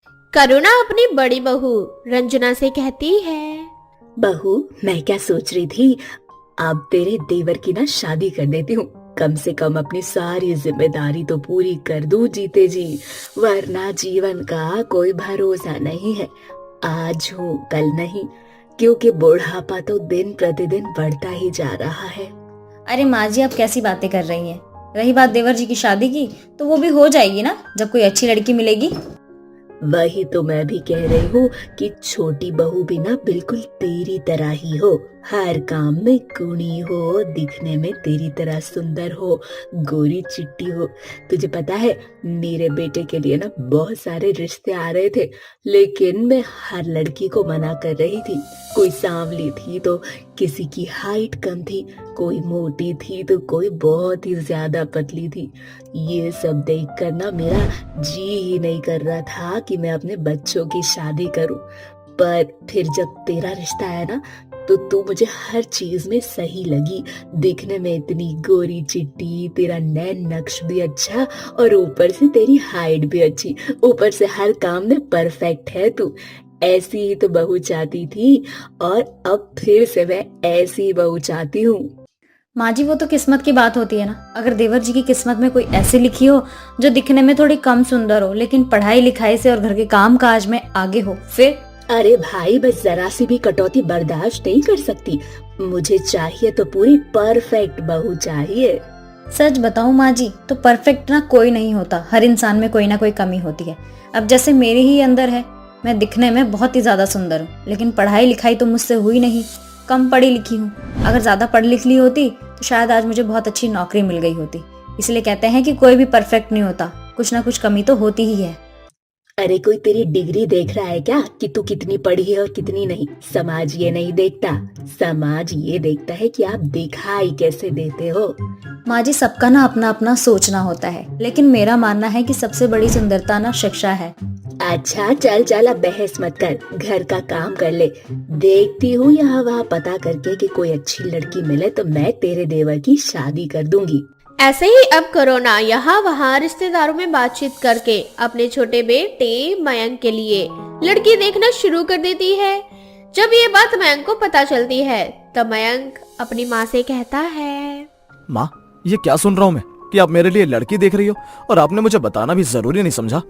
करुणा अपनी बड़ी बहू रंजना से कहती है। बहू, मैं क्या सोच रही थी, अब तेरे देवर की ना शादी कर देती हूँ। कम से कम अपनी सारी जिम्मेदारी तो पूरी कर दूं जीते जी, वरना जीवन का कोई भरोसा नहीं है। आज हूँ कल नहीं, क्योंकि बुढ़ापा तो दिन प्रतिदिन बढ़ता ही जा रहा है। अरे माँ जी, आप कैसी बातें कर रही हैं। रही बात देवर जी की शादी की, तो वो भी हो जाएगी ना जब कोई अच्छी लड़की मिलेगी। वही तो मैं भी कह रही हूँ कि छोटी बहू भी ना बिल्कुल तेरी तरह ही हो, हर काम में गुणी हो, दिखने में तेरी तरह सुंदर हो, गोरी चिट्टी हो। तुझे पता है, मेरे बेटे के लिए ना बहुत सारे रिश्ते आ रहे थे, लेकिन मैं हर लड़की को मना कर रही थी। कोई सांवली थी तो किसी की हाइट कम थी, कोई मोटी थी तो कोई बहुत ही ज्यादा पतली थी। ये सब देखकर ना मेरा जी ही नहीं कर रहा था कि मैं अपने बच्चों की शादी करूं। पर फिर जब तेरा रिश्ता आया ना, तो तू मुझे हर चीज में सही लगी। दिखने में इतनी गोरी चिट्टी, तेरा नैन नक्श भी अच्छा, और ऊपर से तेरी हाइट भी अच्छी, ऊपर से हर काम में परफेक्ट है तू। ऐसी ही तो बहू चाहती थी, और अब फिर से मैं ऐसी बहू चाहती हूँ। माँ जी, वो तो किस्मत की बात होती है ना। अगर देवर जी की किस्मत में कोई ऐसी लिखी हो जो दिखने में थोड़ी कम सुंदर हो, लेकिन पढ़ाई लिखाई से और घर के काम काज में आगे हो, फिर? अरे भाई, बस जरा सी भी कटौती बर्दाश्त नहीं कर सकती। मुझे चाहिए तो पूरी परफेक्ट बहू चाहिए। सच बताऊं माँ जी, तो परफेक्ट ना कोई नहीं होता, हर इंसान में कोई ना कोई कमी होती है। अब जैसे मेरे ही अंदर है, मैं दिखने में बहुत ही ज्यादा सुंदर हूँ, लेकिन पढ़ाई लिखाई तो मुझसे हुई नहीं, कम पढ़ी लिखी हूँ। अगर ज्यादा पढ़ लिख ली होती तो शायद आज मुझे बहुत अच्छी नौकरी मिल गई होती। इसलिए कहते हैं कि कोई भी परफेक्ट नहीं होता, कुछ ना कुछ कमी तो होती ही है। अरे कोई तेरी डिग्री देख रहा है क्या कि तू कितनी पढ़ी है और कितनी नहीं? समाज ये नहीं देखता। समाज ये देखता है कि आप दिखाई कैसे देते हो। माँ जी, सबका ना अपना अपना सोचना होता है, लेकिन मेरा मानना है कि सबसे बड़ी सुंदरता ना शिक्षा है। अच्छा चल चल, अब बहस मत कर, घर का काम कर ले। देखती हूँ यहाँ वहाँ पता करके कि कोई अच्छी लड़की मिले तो मैं तेरे देवर की शादी कर दूंगी। ऐसे ही अब करुणा यहाँ वहाँ रिश्तेदारों में बातचीत करके अपने छोटे बेटे मयंक के लिए लड़की देखना शुरू कर देती है। जब ये बात मयंक को पता चलती है, तब मयंक अपनी माँ से कहता है। माँ, ये क्या सुन रहा हूँ मैं कि आप मेरे लिए लड़की देख रही हो, और आपने मुझे बताना भी जरूरी नहीं समझा।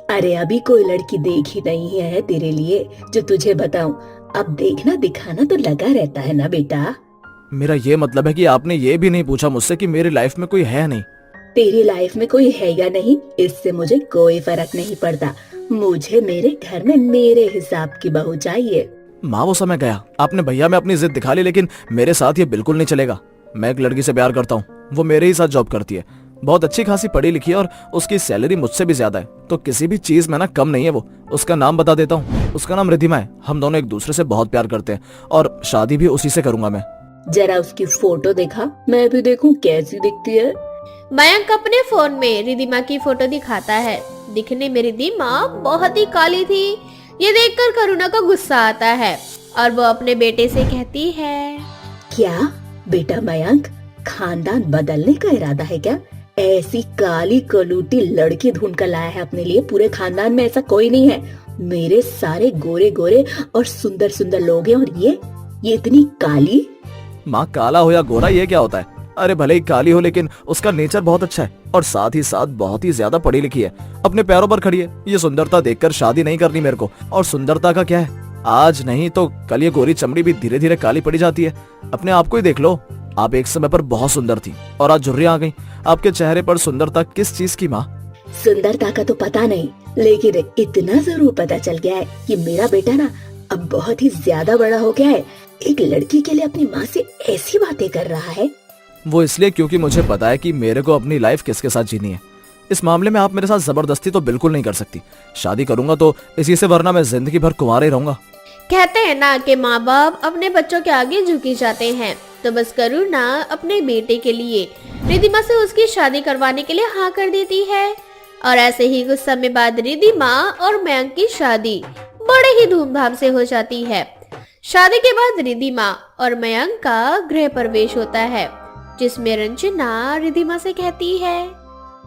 अरे अभी कोई लड़की देखी नहीं है तेरे लिए जो तुझे बताऊं। अब देखना दिखाना तो लगा रहता है ना बेटा। मेरा ये मतलब है कि आपने ये भी नहीं पूछा मुझसे कि मेरी लाइफ में कोई है नहीं। तेरी लाइफ में कोई है या नहीं, इससे मुझे कोई फर्क नहीं पड़ता। मुझे मेरे घर में मेरे हिसाब की बहू चाहिए। माँ, वो समय गया। आपने भैया में अपनी जिद दिखा ली, लेकिन मेरे साथ ये बिल्कुल नहीं चलेगा। मैं एक लड़की से प्यार करता हूँ, वो मेरे ही साथ जॉब करती है, बहुत अच्छी खासी पढ़ी लिखी है, और उसकी सैलरी मुझसे भी ज्यादा है, तो किसी भी चीज में ना कम नहीं है वो। उसका नाम बता देता हूँ, उसका नाम रिधिमा है। हम दोनों एक दूसरे से बहुत प्यार करते हैं, और शादी भी उसी से करूंगा मैं। जरा उसकी फोटो देखा, मैं भी देखूं कैसी दिखती है। मयंक अपने फोन में रिधिमा की फोटो दिखाता है। दिखने में रिधिमा बहुत ही काली थी। ये देखकर करुणा को गुस्सा आता है और वो अपने बेटे से कहती है। क्या बेटा मयंक, खानदान बदलने का इरादा है क्या? ऐसी काली कलूटी लड़की ढूंढ कर लाया है अपने लिए? पूरे खानदान में ऐसा कोई नहीं है। मेरे सारे गोरे गोरे और सुंदर सुंदर लोग हैं, और ये इतनी काली। माँ, काला हो या गोरा ये क्या होता है? अरे भले ही काली हो, लेकिन उसका नेचर बहुत अच्छा है, और साथ ही साथ बहुत ही ज्यादा पढ़ी लिखी है, अपने पैरों पर खड़ी है। ये सुंदरता देखकर शादी नहीं करनी मेरे को। और सुंदरता का क्या है, आज नहीं तो कल ये गोरी चमड़ी भी धीरे धीरे काली पड़ी जाती है। अपने आप को ही देख लो, आप एक समय पर बहुत सुंदर थी और आज झुर्रियां आ गई। आपके चेहरे पर सुंदरता किस चीज की? माँ, सुंदरता का तो पता नहीं, लेकिन इतना जरूर पता चल गया है कि मेरा बेटा ना अब बहुत ही ज्यादा बड़ा हो गया है। एक लड़की के लिए अपनी माँ से ऐसी बातें कर रहा है। वो इसलिए क्योंकि मुझे पता है कि मेरे को अपनी लाइफ किसके साथ जीनी है। इस मामले में आप मेरे साथ जबरदस्ती तो बिल्कुल नहीं कर सकती। शादी करूंगा तो इसी से, वरना मैं जिंदगी भर कुंवारा ही रहूंगा। कहते हैं ना कि माँ बाप अपने बच्चों के आगे झुकी जाते हैं, तो बस करुणा अपने बेटे के लिए रिधिमा से उसकी शादी करवाने के लिए हाँ कर देती है। और ऐसे ही कुछ समय बाद रिधिमा और मयंक की शादी बड़े ही धूमधाम से हो जाती है। शादी के बाद रिधिमा और मयंक का गृह प्रवेश होता है, जिसमें रंजना रिधिमा से कहती है।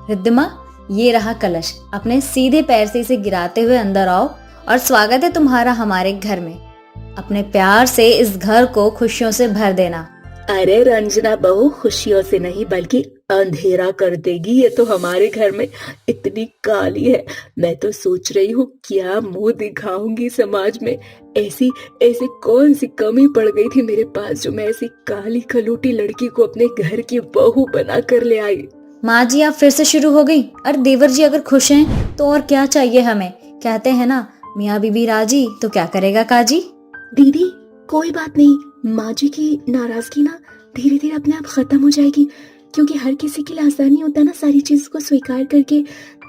रिद्धिमा, ये रहा कलश, अपने सीधे पैर से इसे गिराते हुए अंदर आओ और स्वागत है तुम्हारा हमारे घर में। अपने प्यार से इस घर को खुशियों से भर देना। अरे रंजना बहू, खुशियों से नहीं बल्कि अंधेरा कर देगी ये तो हमारे घर में। इतनी काली है, मैं तो सोच रही हूँ क्या मुंह दिखाऊंगी समाज में। ऐसी ऐसी कौन सी कमी पड़ गई थी मेरे पास जो मैं ऐसी काली खलूटी लड़की को अपने घर की बहू बना कर ले आई। माँ जी आप फिर से शुरू हो गई। अरे देवर जी अगर खुश हैं तो और क्या चाहिए हमें। कहते हैं ना, मियाँ बीबी राजी तो क्या करेगा काजी। दीदी कोई बात नहीं, माँ जी की नाराजगी ना धीरे धीरे अपने आप खत्म हो जाएगी, क्योंकि हर किसी के लिए आसानी होता है ना सारी चीज को स्वीकार करके।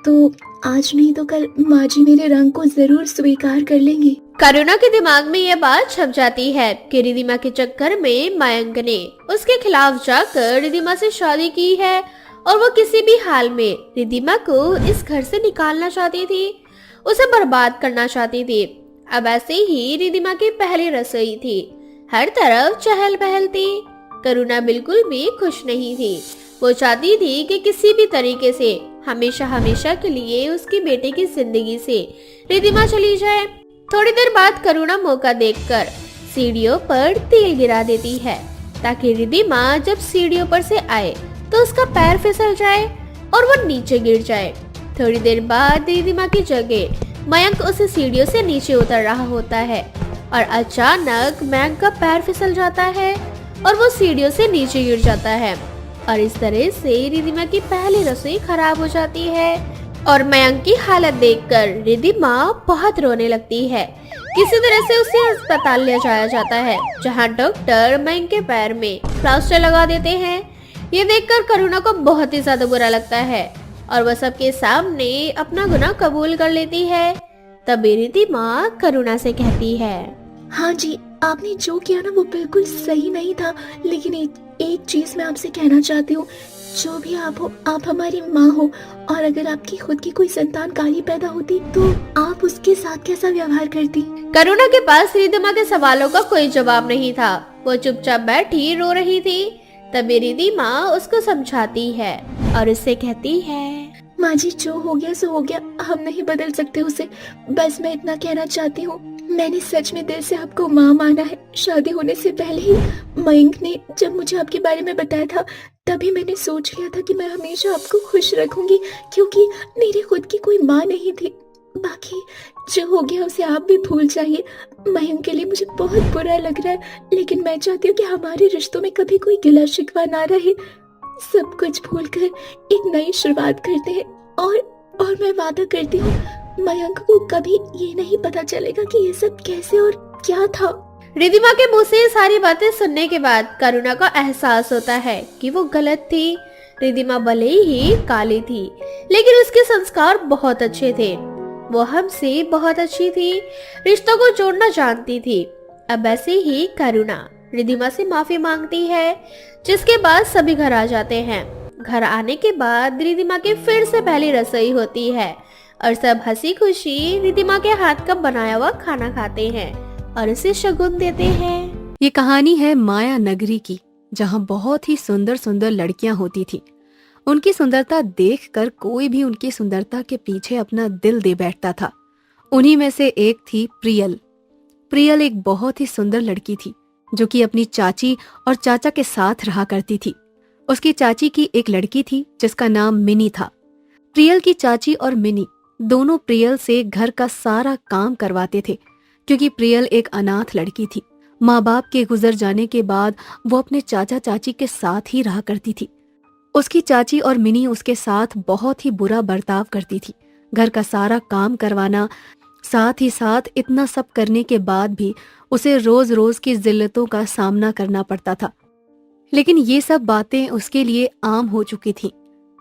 तो आज नहीं तो कल माँ जी मेरे रंग को जरूर स्वीकार कर लेंगी। करुणा के दिमाग में यह बात छप जाती है कि रिधिमा के चक्कर में मयंक ने उसके खिलाफ जाकर रिधिमा से शादी की है और वो किसी भी हाल में रिधिमा को इस घर से निकालना चाहती थी, उसे बर्बाद करना चाहती थी। अब ऐसे ही रिधिमा की पहली रसोई थी, हर तरफ चहल पहल थी। करुणा बिल्कुल भी खुश नहीं थी। वो चाहती थी कि किसी भी तरीके से हमेशा हमेशा के लिए उसकी बेटे की जिंदगी से रिधिमा चली जाए। थोड़ी देर बाद करुणा मौका देखकर सीढ़ियों पर तेल गिरा देती है ताकि रिधिमा जब सीढ़ियों पर से आए तो उसका पैर फिसल जाए और वो नीचे गिर जाए। थोड़ी देर बाद रिधिमा की जगह मयंक उसे सीढ़ियों से नीचे उतर रहा होता है और अचानक मयंक का पैर फिसल जाता है और वो सीढ़ियों से नीचे गिर जाता है और इस तरह से रिधिमा की पहली रसोई खराब हो जाती है। और मयंक की हालत देखकर रिधिमा बहुत रोने लगती है। किसी तरह से उसे अस्पताल ले जाया जाता है जहां डॉक्टर मयंक के पैर में प्लास्टर लगा देते हैं। ये देखकर करुणा को बहुत ही ज्यादा बुरा लगता है और वह सबके सामने अपना गुनाह कबूल कर लेती है। तभी रिधिमा करुणा से कहती है, हाँ जी, आपने जो किया ना वो बिल्कुल सही नहीं था, लेकिन एक चीज मैं आपसे कहना चाहती हूँ। जो भी आप हो, आप हमारी माँ हो, और अगर आपकी खुद की कोई संतान काली पैदा होती तो आप उसके साथ कैसा व्यवहार करती। करुणा के पास रिधिमा के सवालों का कोई जवाब नहीं था। वो चुपचाप बैठी रो रही थी। तभी रिधिमा उसको समझाती है और उससे कहती है, माँ जी जो हो गया सो हो गया, हम नहीं बदल सकते उसे। बस मैं इतना कहना चाहती हूँ, मैंने सच में दिल से आपको माँ माना है। शादी होने से पहले ही मयंक ने जब मुझे आपके बारे में बताया था तभी मैंने सोच लिया था कि मैं हमेशा आपको खुश रखूंगी, क्योंकि मेरी खुद की कोई माँ नहीं थी। बाकी जो हो गया उसे आप भी भूल जाइए। मयंक के लिए मुझे बहुत बुरा लग रहा है, लेकिन मैं चाहती हूँ कि हमारे रिश्तों में कभी कोई गिला शिकवा ना रहे। सब कुछ भूलकर एक नई शुरुआत करते हैं और मैं वादा करती हूँ मयंक को कभी ये नहीं पता चलेगा कि ये सब कैसे और क्या था। रिधिमा के मुंह से सारी बातें सुनने के बाद करुणा को एहसास होता है कि वो गलत थी। रिधिमा भले ही काली थी लेकिन उसके संस्कार बहुत अच्छे थे। वो हमसे बहुत अच्छी थी, रिश्तों को जोड़ना जानती थी। अब ऐसे ही करुणा रिधिमा से माफी मांगती है, जिसके बाद सभी घर आ जाते हैं। घर आने के बाद रिधिमा की फिर से पहली रसोई होती है और सब हंसी खुशी रिधिमा के हाथ का बनाया हुआ खाना खाते हैं और उसे शगुन देते हैं। ये कहानी है माया नगरी की, जहाँ बहुत ही सुंदर सुंदर लड़कियां होती थी। उनकी सुंदरता देखकर कोई भी उनकी सुंदरता के पीछे अपना दिल दे बैठता था। उन्हीं में से एक थी प्रियल। प्रियल एक बहुत ही सुंदर लड़की थी जो कि अपनी चाची और चाचा के साथ रहा करती थी। उसकी चाची की एक लड़की थी जिसका नाम मिनी था। प्रियल की चाची और मिनी दोनों प्रियल से घर का सारा काम करवाते थे, क्योंकि प्रियल एक अनाथ लड़की थी। माँ बाप के गुजर जाने के बाद वो अपने चाचा चाची के साथ ही रहा करती थी। उसकी चाची और मिनी उसके साथ बहुत ही बुरा बर्ताव करती थी। घर का सारा काम करवाना, साथ ही साथ इतना सब करने के बाद भी उसे रोज रोज की जिल्लतों का सामना करना पड़ता था। लेकिन ये सब बातें उसके लिए आम हो चुकी थी।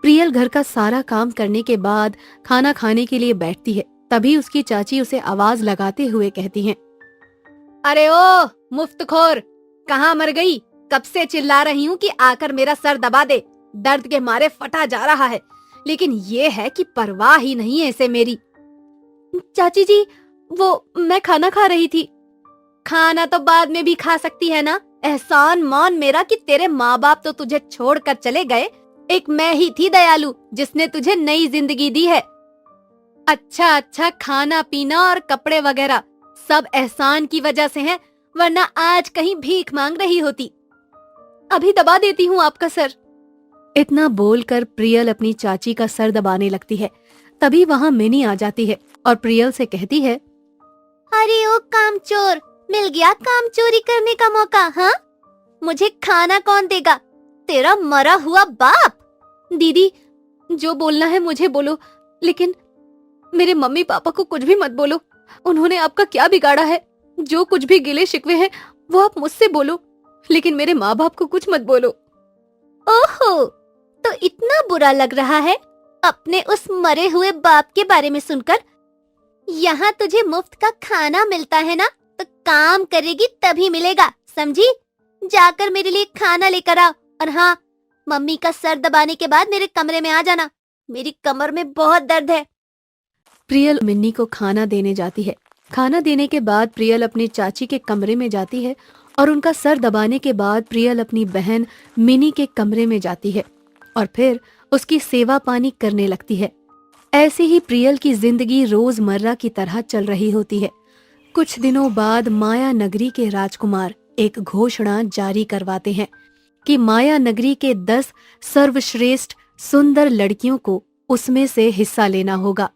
प्रियल घर का सारा काम करने के बाद खाना खाने के लिए बैठती है। तभी उसकी चाची उसे आवाज लगाते हुए कहती हैं, अरे ओ मुफ्तखोर, कहाँ मर गई? कब से चिल्ला रही हूँ कि आकर मेरा सर दबा दे। दर्द के मारे फटा जा रहा है, लेकिन ये है कि परवाह ही नहीं है इसे मेरी। चाची जी वो मैं खाना खा रही थी। खाना तो बाद में भी खा सकती है ना। एहसान मान मेरा कि तेरे माँ बाप तो तुझे छोड़कर चले गए, एक मैं ही थी दयालु जिसने तुझे नई जिंदगी दी है। अच्छा खाना पीना और कपड़े वगैरह सब एहसान की वजह से हैं, वरना आज कहीं भीख मांग रही होती। अभी दबा देती हूँ आपका सर। इतना बोलकर प्रियल अपनी चाची का सर दबाने लगती है। तभी वहाँ मिनी आ जाती है और प्रियल से कहती है, अरे ओ कामचोर, मिल गया काम चोरी करने का मौका। हाँ, मुझे खाना कौन देगा? तेरा मरा हुआ बाप। दीदी जो बोलना है मुझे बोलो, लेकिन मेरे मम्मी पापा को कुछ भी मत बोलो। उन्होंने आपका क्या बिगाड़ा है? जो कुछ भी गिले शिकवे हैं वो आप मुझसे बोलो, लेकिन मेरे माँ बाप को कुछ मत बोलो। ओहो, तो इतना बुरा लग रहा है अपने उस मरे हुए बाप के बारे में सुनकर। यहाँ तुझे मुफ्त का खाना मिलता है ना, तो काम करेगी तभी मिलेगा, समझी? जाकर मेरे लिए खाना लेकर आओ, और हाँ, मम्मी का सर दबाने के बाद मेरे कमरे में आ जाना, मेरी कमर में बहुत दर्द है। प्रियल मिन्नी को खाना देने जाती है। खाना देने के बाद प्रियल अपनी चाची के कमरे में जाती है और उनका सर दबाने के बाद प्रियल अपनी बहन मिनी के कमरे में जाती है और फिर उसकी सेवा पानी करने लगती है। ऐसे ही प्रियल की जिंदगी रोजमर्रा की तरह चल रही होती है। कुछ दिनों बाद माया नगरी के राजकुमार एक घोषणा जारी करवाते हैं कि माया नगरी के 10 सर्वश्रेष्ठ सुंदर लड़कियों को उसमें से हिस्सा लेना होगा।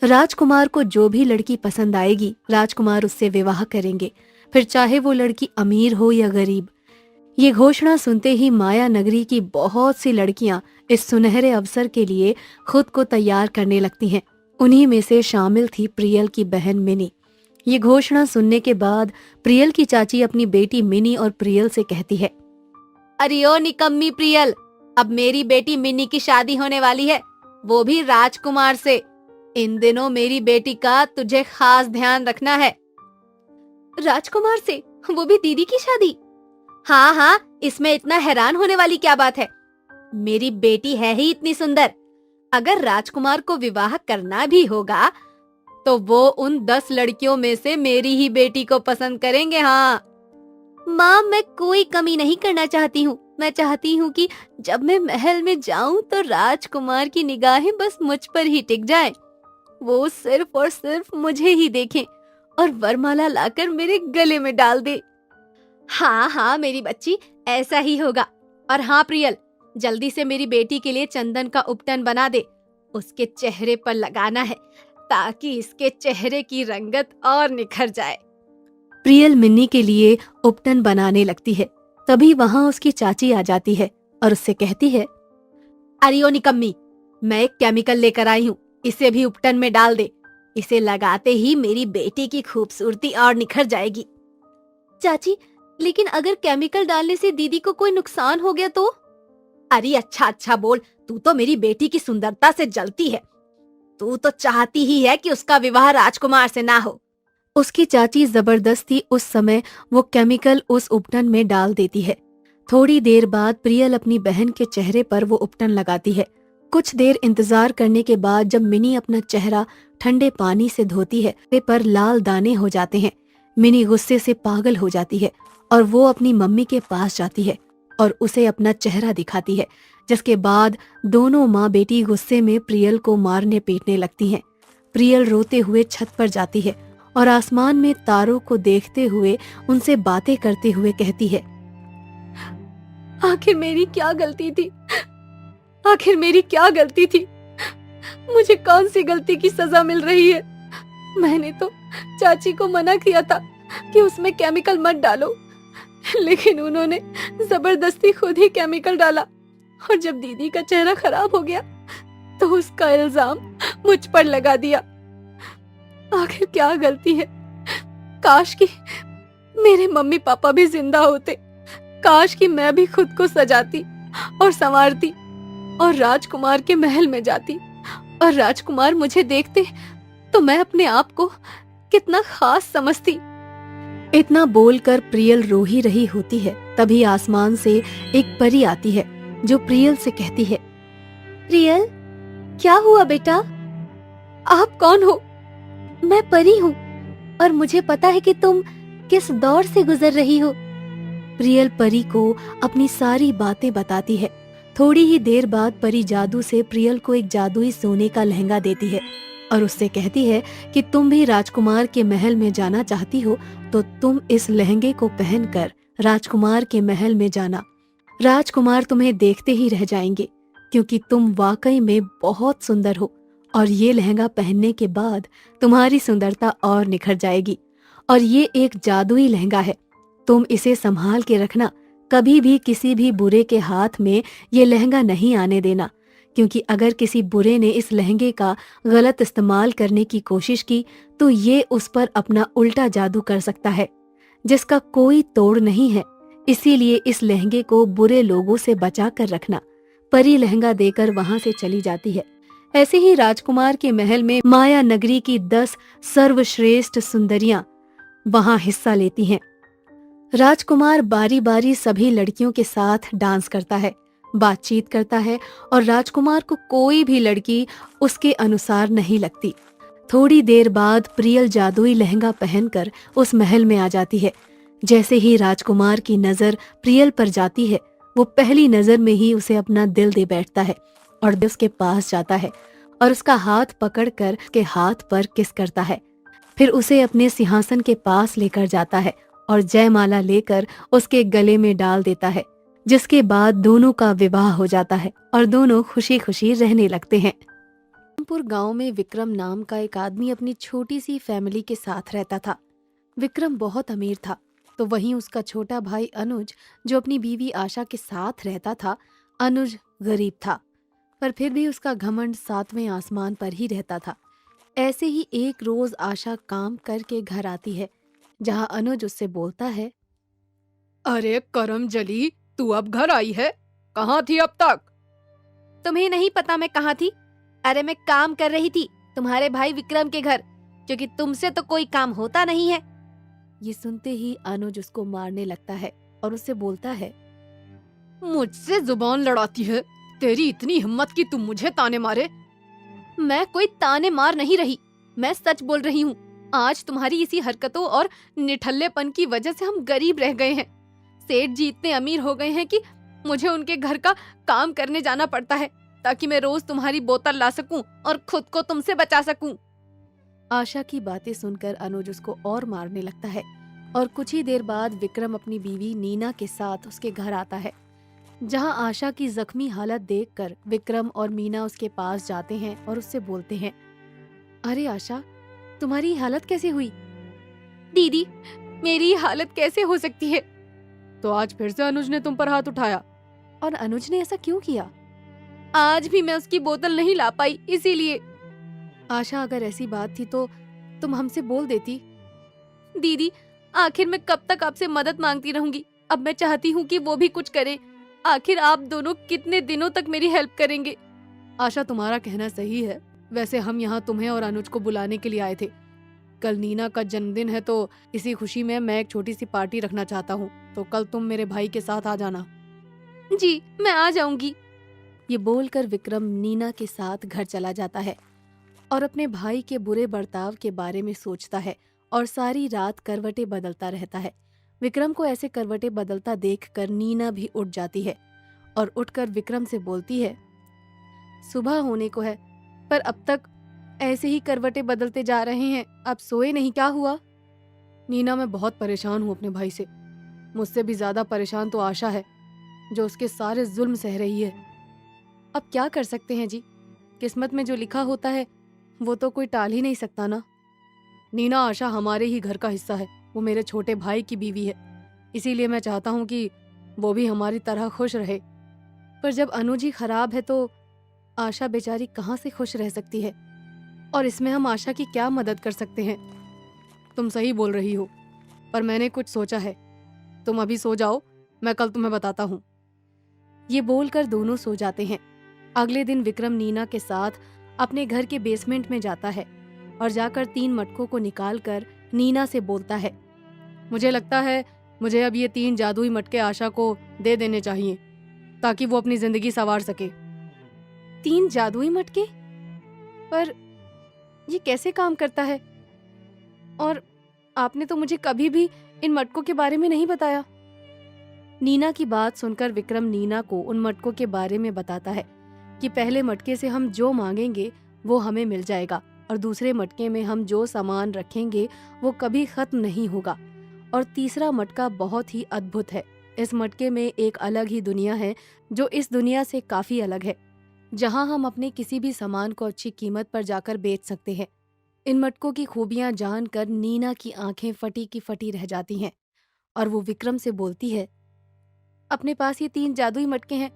राजकुमार को जो भी लड़की पसंद आएगी, राजकुमार उससे विवाह करेंगे, फिर चाहे वो लड़की अमीर हो या गरीब। ये घोषणा सुनते ही माया नगरी की बहुत सी लड़कियां इस सुनहरे अवसर के लिए खुद को तैयार करने लगती हैं। उन्हीं में से शामिल थी प्रियल की बहन मिनी। ये घोषणा सुनने के बाद प्रियल की चाची अपनी बेटी मिनी और प्रियल से कहती है, अरे ओ निकम्मी प्रियल, अब मेरी बेटी मिनी की शादी होने वाली है, वो भी राजकुमार से। इन दिनों मेरी बेटी का तुझे खास ध्यान रखना है। राजकुमार से? वो भी दीदी की शादी? हाँ, इसमें इतना हैरान होने वाली क्या बात है? मेरी बेटी है ही इतनी सुंदर। अगर राजकुमार को विवाह करना भी होगा तो वो उन 10 लड़कियों में से मेरी ही बेटी को पसंद करेंगे। हाँ माँ, मैं कोई कमी नहीं करना चाहती हूँ। मैं चाहती हूँ कि जब मैं महल में जाऊँ तो राजकुमार की निगाहें बस मुझ पर ही टिक जाएं। वो सिर्फ और सिर्फ मुझे ही देखें और वरमाला लाकर मेरे गले में डाल दे। हाँ मेरी बच्ची, ऐसा ही होगा। और हाँ प्रियल, जल्दी से मेरी बेटी के लिए चंदन का उपटन बना दे। उसके चेहरे पर लगाना है ताकि इसके चेहरे की रंगत और निखर जाए। प्रियल मिन्नी के लिए उपटन बनाने लगती है। तभी वहाँ उसकी चाची आ जाती है और उससे कहती है, अरे ओ निकम्मी, मैं एक केमिकल लेकर आई हूँ, इसे भी उपटन में डाल दे। इसे लगाते ही मेरी बेटी की खूबसूरती और निखर जाएगी। चाची, लेकिन अगर केमिकल डालने से दीदी को कोई नुकसान हो गया तो? अरे अच्छा बोल, तू तो मेरी बेटी की सुंदरता से जलती है। तू तो चाहती ही है कि उसका विवाह राजकुमार से ना हो। उसकी चाची जबरदस्ती उस समय वो केमिकल उस उपटन में डाल देती है। थोड़ी देर बाद प्रियल अपनी बहन के चेहरे पर वो उपटन लगाती है। कुछ देर इंतजार करने के बाद जब मिनी अपना चेहरा ठंडे पानी से धोती है, वे पर लाल दाने हो जाते हैं। मिनी गुस्से से पागल हो जाती है और वो अपनी मम्मी के पास जाती है और उसे अपना चेहरा दिखाती है, जिसके बाद दोनों माँ बेटी गुस्से में प्रियल को मारने पीटने लगती हैं। प्रियल रोते हुए छत पर जाती है और आसमान में तारों को देखते हुए उनसे बातें करते हुए कहती है, आखिर मेरी क्या गलती थी? आखिर मेरी क्या गलती थी? मुझे कौन सी गलती की सजा मिल रही है? मैंने तो चाची को मना किया था कि उसमें केमिकल मत डालो, लेकिन उन्होंने जबरदस्ती खुद ही केमिकल डाला और जब दीदी का चेहरा खराब हो गया तो उसका इल्जाम मुझ पर लगा दिया। आखिर क्या गलती है? काश कि मेरे मम्मी पापा भी जिंदा होते। काश कि मैं भी खुद को सजाती और संवारती और राजकुमार के महल में जाती और राजकुमार मुझे देखते तो मैं अपने आप को कितना खास समझती। इतना बोलकर प्रियल रो ही रही होती है। तभी आसमान से एक परी आती है जो प्रियल से कहती है, प्रियल, क्या हुआ बेटा? आप कौन हो? मैं परी हूँ और मुझे पता है कि तुम किस दौर से गुजर रही हो। प्रियल परी को अपनी सारी बातें बताती है। थोड़ी ही देर बाद परी जादू से प्रियल को एक जादुई सोने का लहंगा देती है और उससे कहती है कि तुम भी राजकुमार के महल में जाना चाहती हो तो तुम इस लहंगे को पहनकर राजकुमार के महल में जाना। राजकुमार तुम्हें देखते ही रह जाएंगे क्योंकि तुम वाकई में बहुत सुंदर हो और ये लहंगा पहनने के बाद तुम्हारी सुंदरता और निखर जाएगी। और ये एक जादुई लहंगा है, तुम इसे संभाल के रखना, कभी भी किसी भी बुरे के हाथ में ये लहंगा नहीं आने देना, क्योंकि अगर किसी बुरे ने इस लहंगे का गलत इस्तेमाल करने की कोशिश की तो ये उस पर अपना उल्टा जादू कर सकता है जिसका कोई तोड़ नहीं है। इसीलिए इस लहंगे को बुरे लोगों से बचा कर रखना। परी लहंगा देकर वहां से चली जाती है। ऐसे ही राजकुमार के महल में माया नगरी की 10 सर्वश्रेष्ठ सुंदरियां वहां हिस्सा लेती हैं। राजकुमार बारी बारी सभी लड़कियों के साथ डांस करता है, बातचीत करता है और राजकुमार को कोई भी लड़की उसके अनुसार नहीं लगती। थोड़ी देर बाद प्रियल जादुई लहंगा पहनकर उस महल में आ जाती है। जैसे ही राजकुमार की नजर प्रियल पर जाती है वो पहली नजर में ही उसे अपना दिल दे बैठता है और उसके पास जाता है और उसका हाथ पकड़कर उसके हाथ पर किस करता है। फिर उसे अपने सिंहासन के पास लेकर जाता है और जयमाला लेकर उसके गले में डाल देता है, जिसके बाद दोनों का विवाह हो जाता है और दोनों खुशी खुशी रहने लगते हैं। रामपुर गांव में विक्रम नाम का एक आदमी अपनी छोटी सी फैमिली के साथ रहता था। विक्रम बहुत अमीर था तो वहीं उसका छोटा भाई अनुज जो अपनी बीवी आशा के साथ रहता था, अनुज गरीब था पर फिर भी उसका घमंड 7वें आसमान पर ही रहता था। ऐसे ही एक रोज आशा काम करके घर आती है जहां अनुज उससे बोलता है, अरे करम जली, तू अब घर आई है? कहाँ थी अब तक? तुम्हें नहीं पता मैं कहाँ थी? अरे मैं काम कर रही थी तुम्हारे भाई विक्रम के घर, क्योंकि तुमसे तो कोई काम होता नहीं है। ये सुनते ही अनुज उसको मारने लगता है और उससे बोलता है, मुझसे जुबान लड़ाती है? तेरी इतनी हिम्मत कि तुम मुझे ताने मारे? मैं कोई ताने मार नहीं रही, मैं सच बोल रही हूँ। आज तुम्हारी इसी हरकतों और निठल्लेपन की वजह से हम गरीब रह गए हैं। सेठ जी इतने अमीर हो गए हैं कि मुझे उनके घर का काम करने जाना पड़ता है ताकि मैं रोज तुम्हारी बोतल ला सकूं और खुद को तुमसे बचा सकूं। आशा की बातें सुनकर अनुज उसको और मारने लगता है और कुछ ही देर बाद विक्रम अपनी बीवी नीना के साथ उसके घर आता है। जहां आशा की जख्मी हालत देखकर विक्रम और मीना उसके पास जाते हैं और उससे बोलते हैं, अरे आशा, तुम्हारी हालत कैसे हुई? दीदी, मेरी हालत कैसे हो सकती है? तो आज फिर से अनुज ने तुम पर हाथ उठाया। और अनुज ने ऐसा क्यों किया? आज भी मैं उसकी बोतल नहीं ला पाई, इसीलिए। आशा, अगर ऐसी बात थी तो तुम हमसे बोल देती। दीदी, आखिर मैं कब तक आपसे मदद मांगती रहूंगी? अब मैं चाहती हूँ कि वो भी कुछ करे। आखिर आप दोनों कितने दिनों तक मेरी हेल्प करेंगे? आशा, तुम्हारा कहना सही है। वैसे हम यहाँ तुम्हें और अनुज को बुलाने के लिए आए थे। कल नीना का जन्मदिन है तो इसी खुशी में मैं एक छोटी सी पार्टी रखना चाहता हूँ, तो कल तुम मेरे भाई के साथ आ जाना। जी, मैं आ जाऊंगी। ये बोलकर विक्रम नीना के साथ घर चला जाता है और अपने भाई के बुरे बर्ताव के बारे में सोचता है और सारी रात करवटें बदलता रहता है। विक्रम को ऐसे करवटें बदलता देखकर नीना भी उठ जाती है और उठकर विक्रम से बोलती है, सुबह होने को है पर अब तक ऐसे ही करवटें बदलते जा रहे हैं, अब सोए नहीं, क्या हुआ? नीना, मैं बहुत परेशान हूँ अपने भाई से। मुझसे भी ज्यादा परेशान तो आशा है जो उसके सारे जुल्म सह रही है। अब क्या कर सकते हैं जी, किस्मत में जो लिखा होता है वो तो कोई टाल ही नहीं सकता ना। नीना, आशा हमारे ही घर का हिस्सा है, वो मेरे छोटे भाई की बीवी है, इसीलिए मैं चाहता हूँ कि वो भी हमारी तरह खुश रहे। पर जब अनुज ही खराब है तो आशा बेचारी कहाँ से खुश रह सकती है, और इसमें हम आशा की क्या मदद कर सकते हैं? तुम सही बोल रही हो, पर मैंने कुछ सोचा है। तुम अभी सो जाओ, मैं कल तुम्हें बताता हूँ। ये बोलकर दोनों सो जाते हैं। अगले दिन विक्रम नीना के साथ अपने घर के बेसमेंट में जाता है और जाकर 3 मटकों को निकालकर नीना से बोलता है, मुझे लगता है मुझे अब ये 3 जादुई मटके आशा को दे देने चाहिए ताकि वो अपनी जिंदगी संवार सके। 3 जादुई मटके? पर ये कैसे काम करता है? और आपने तो मुझे कभी भी इन मटकों के बारे में नहीं बताया। नीना की बात सुनकर विक्रम नीना को उन मटकों के बारे में बताता है कि पहले मटके से हम जो मांगेंगे वो हमें मिल जाएगा और दूसरे मटके में हम जो सामान रखेंगे वो कभी खत्म नहीं होगा। और तीसरा मटका बहुत ही अद्भुत है। इस मटके में एक अलग ही दुनिया है जो इस दुनिया से काफी अलग है, जहां हम अपने किसी भी सामान को अच्छी कीमत पर जाकर बेच सकते हैं। इन मटकों की खूबियां जानकर नीना की आंखें फटी की फटी रह जाती हैं और वो विक्रम से बोलती है, अपने पास ये 3 जादुई मटके हैं,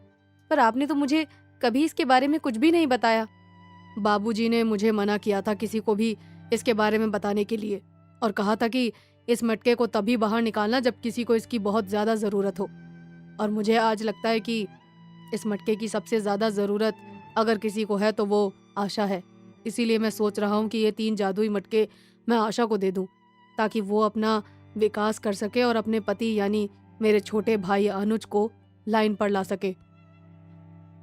पर आपने तो मुझे कभी इसके बारे में कुछ भी नहीं बताया। बाबूजी ने मुझे मना किया था किसी को भी इसके बारे में बताने के लिए, और कहा था कि इस मटके को तभी बाहर निकालना जब किसी को इसकी बहुत ज्यादा जरूरत हो। और मुझे आज लगता है कि इस मटके की सबसे ज्यादा जरूरत अगर किसी को है तो वो आशा है। इसीलिए मैं सोच रहा हूँ कि ये 3 जादुई मटके मैं आशा को दे दूं, ताकि वो अपना विकास कर सके और अपने पति यानी मेरे छोटे भाई अनुज को लाइन पर ला सके।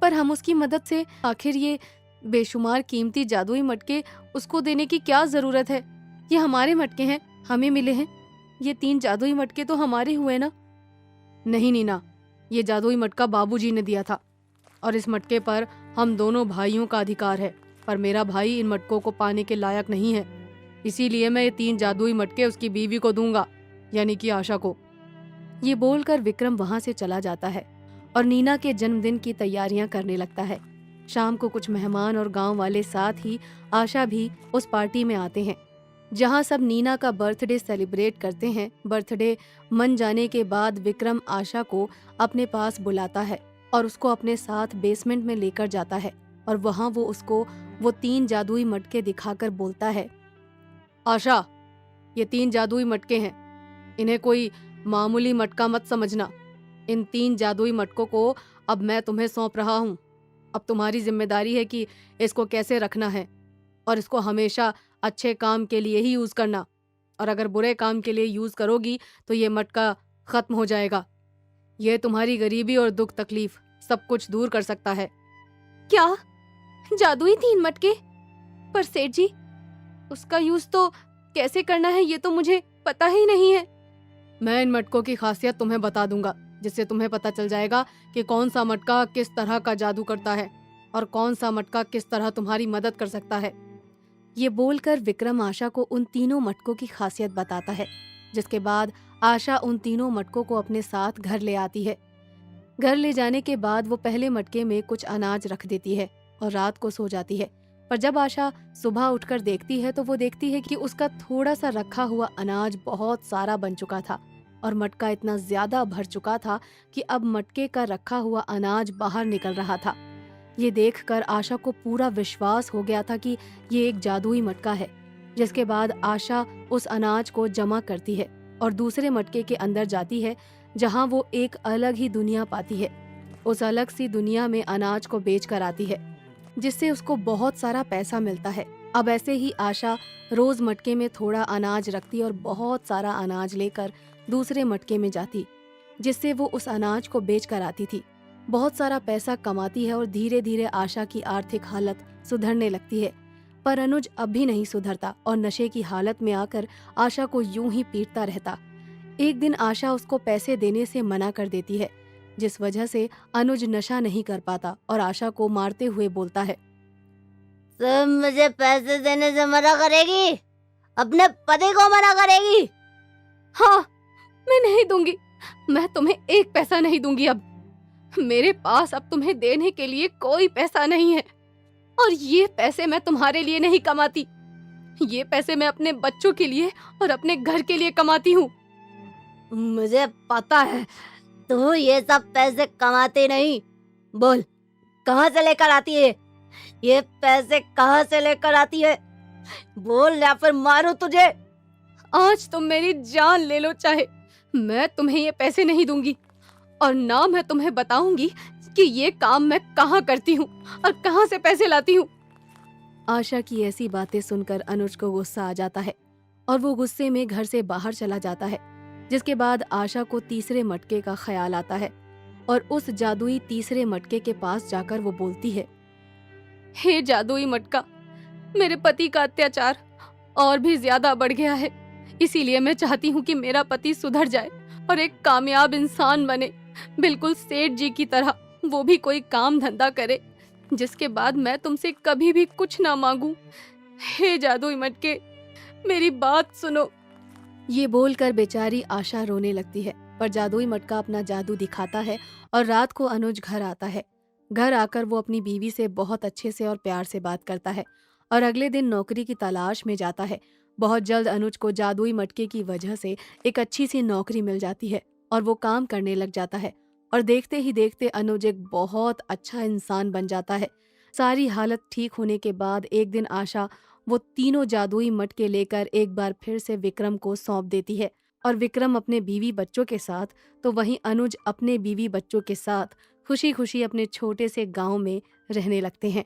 पर हम उसकी मदद से आखिर ये बेशुमार कीमती जादुई मटके उसको देने की क्या जरूरत है? ये हमारे मटके हैं, हमें मिले हैं। ये 3 जादुई मटके तो हमारे हुए ना। नहीं नीना, ये जादुई मटका बाबूजी ने दिया था और इस मटके पर हम दोनों भाइयों का अधिकार है, पर मेरा भाई इन मटकों को पाने के लायक नहीं है। इसीलिए मैं ये 3 जादुई मटके उसकी बीवी को दूंगा, यानी कि आशा को। ये बोलकर विक्रम वहां से चला जाता है और नीना के जन्मदिन की तैयारियां करने लगता है। शाम को कुछ मेहमान और गांव वाले साथ ही आशा भी उस पार्टी में आते हैं, जहां सब नीना का बर्थडे सेलिब्रेट करते हैं। बर्थडे मन जाने के बाद विक्रम आशा को अपने पास बुलाता है और उसको अपने साथ बेसमेंट में लेकर जाता है और वहां वो उसको वो 3 जादुई मटके दिखाकर बोलता है, आशा, ये 3 जादुई मटके हैं, इन्हें कोई मामूली मटका मत समझना। इन 3 जादुई मटकों को अब मैं तुम्हें सौंप रहा हूँ। अब तुम्हारी जिम्मेदारी है कि इसको कैसे रखना है और इसको हमेशा अच्छे काम के लिए ही यूज करना, और अगर बुरे काम के लिए यूज करोगी तो ये मटका खत्म हो जाएगा। ये तुम्हारी गरीबी और दुख तकलीफ सब कुछ दूर कर सकता है। क्या जादुई 3 मटके? पर सेठ जी, उसका यूज तो कैसे करना है ये तो मुझे पता ही नहीं है। मैं इन मटकों की खासियत तुम्हें बता दूंगा, जिससे तुम्हें पता चल जाएगा कि कौन सा मटका किस तरह का जादू करता है और कौन सा मटका किस तरह तुम्हारी मदद कर सकता है। ये बोलकर विक्रम आशा को उन तीनों मटकों की खासियत बताता है, जिसके बाद आशा उन तीनों मटकों को अपने साथ घर ले आती है। घर ले जाने के बाद वो पहले मटके में कुछ अनाज रख देती है और रात को सो जाती है। पर जब आशा सुबह उठकर देखती है तो वो देखती है कि उसका थोड़ा सा रखा हुआ अनाज बहुत सारा बन चुका था और मटका इतना ज्यादा भर चुका था कि अब मटके का रखा हुआ अनाज बाहर निकल रहा था। ये देखकर आशा को पूरा विश्वास हो गया था कि ये एक जादुई मटका है। जिसके बाद आशा उस अनाज को जमा करती है और दूसरे मटके के अंदर जाती है, जहां वो एक अलग ही दुनिया पाती है। उस अलग सी दुनिया में अनाज को बेच कर आती है, जिससे उसको बहुत सारा पैसा मिलता है। अब ऐसे ही आशा रोज मटके में थोड़ा अनाज रखती और बहुत सारा अनाज लेकर दूसरे मटके में जाती, जिससे वो उस अनाज को बेच कर आती थी। बहुत सारा पैसा कमाती है और धीरे धीरे आशा की आर्थिक हालत सुधरने लगती है। पर अनुज अब भी नहीं सुधरता और नशे की हालत में आकर आशा को यूं ही पीटता रहता। एक दिन आशा उसको पैसे देने से मना कर देती है, जिस वजह से अनुज नशा नहीं कर पाता और आशा को मारते हुए बोलता है, तुम मुझे पैसे देने से मना करेगी? अपने पति को मना करेगी? हाँ, मैं नहीं दूंगी। मैं तुम्हें 1 पैसा नहीं दूंगी। अब मेरे पास अब तुम्हें देने के लिए कोई पैसा नहीं है और ये पैसे मैं तुम्हारे लिए नहीं कमाती। ये पैसे मैं अपने बच्चों के लिए और अपने घर के लिए कमाती हूँ। मुझे पता है तू ये सब पैसे कमाती नहीं। बोल, कहाँ से लेकर आती है? ये पैसे कहाँ से लेकर आती है? बोल या फिर मारूं तुझे। आज तुम मेरी जान ले लो, चाहे मैं तुम्हें ये पैसे नहीं दूंगी और ना मैं तुम्हें बताऊंगी कि ये काम मैं कहाँ करती हूँ और कहाँ से पैसे लाती हूँ। आशा की ऐसी बातें सुनकर अनुज को गुस्सा आ जाता है और वो गुस्से में घर से बाहर चला जाता है। जिसके बाद आशा को तीसरे मटके का ख्याल आता है और उस जादुई तीसरे मटके के पास जाकर वो बोलती है, हे जादुई मटका, मेरे पति का अत्याचार और भी ज्यादा बढ़ गया है। इसीलिए मैं चाहती हूँ कि मेरा पति सुधर जाए और एक कामयाब इंसान बने। बिल्कुल सेठ जी की तरह। वो भी कोई काम धंधा करे जिसके बाद मैं तुमसे कभी भी कुछ ना मांगू। हे जादुई मटके, मेरी बात सुनो। ये बोलकर बेचारी आशा रोने लगती है, पर जादुई मटका अपना जादू दिखाता है और रात को अनुज घर आता है। घर आकर वो अपनी बीवी से बहुत अच्छे से और प्यार से बात करता है और अगले दिन नौकरी की तलाश में जाता है। बहुत जल्द अनुज को जादुई मटके की वजह से एक अच्छी सी नौकरी मिल जाती है और वो काम करने लग जाता है और देखते ही देखते अनुज एक बहुत अच्छा इंसान बन जाता है। सारी हालत ठीक होने के बाद एक दिन आशा वो तीनों जादुई मटके लेकर एक बार फिर से विक्रम को सौंप देती है और विक्रम अपने बीवी बच्चों के साथ, तो वहीं अनुज अपने बीवी बच्चों के साथ खुशी खुशी अपने छोटे से गांव में रहने लगते हैं।